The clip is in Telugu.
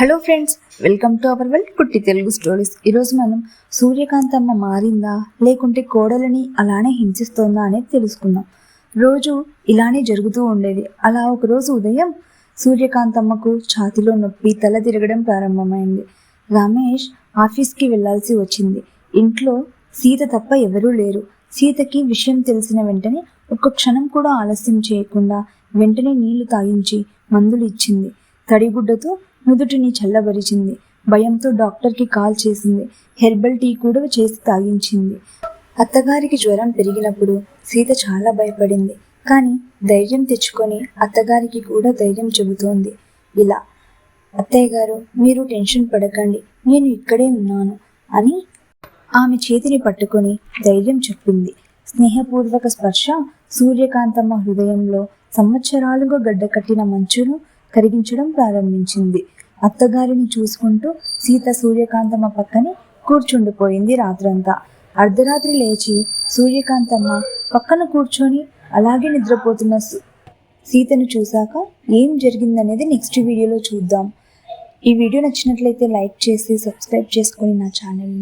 Hello friends, welcome to our world కుట్టి తెలుగు స్టోరీస్. ఈరోజు మనం సూర్యకాంతమ్మ మారిందా లేకుంటే కోడలని అలానే హింసిస్తోందా అనేది తెలుసుకుందాం. రోజు ఇలానే జరుగుతూ ఉండేది. అలా ఒకరోజు ఉదయం సూర్యకాంతమ్మకు ఛాతిలో నొప్పి, తల తిరగడం ప్రారంభమైంది. రమేష్ ఆఫీస్కి వెళ్లాల్సి వచ్చింది. ఇంట్లో సీత తప్ప ఎవరూ లేరు. సీతకి విషయం తెలిసిన వెంటనే ఒక్క క్షణం కూడా ఆలస్యం చేయకుండా వెంటనే నీళ్లు తాగించి మందులు ఇచ్చింది. తడిగుడ్డతో నుదుటిని చల్లబరిచింది. భయంతో డాక్టర్కి కాల్ చేసింది. హెర్బల్ టీ కూడా చేసి తాగించింది. అత్తగారికి జ్వరం పెరిగినప్పుడు సీత చాలా భయపడింది. కానీ ధైర్యం తెచ్చుకొని అత్తగారికి కూడా ధైర్యం చెబుతోంది. ఇలా, అత్తయ్య గారు, మీరు టెన్షన్ పడకండి, నేను ఇక్కడే ఉన్నాను అని ఆమె చేతిని పట్టుకొని ధైర్యం చెప్పింది. స్నేహపూర్వక స్పర్శ సూర్యకాంతమ్మ హృదయంలో సంవత్సరాలుగా గడ్డకట్టిన మంచును కరిగించడం ప్రారంభించింది. అత్తగారిని చూసుకుంటూ సీత సూర్యకాంతమ్మ పక్కనే కూర్చుండిపోయింది రాత్రంతా. అర్ధరాత్రి లేచి సూర్యకాంతమ్మ పక్కన కూర్చొని అలాగే నిద్రపోతున్న సీతను చూశాక ఏం జరిగిందనేది నెక్స్ట్ వీడియోలో చూద్దాం. ఈ వీడియో నచ్చినట్లయితే లైక్ చేసి సబ్స్క్రైబ్ చేసుకొని నా ఛానల్ని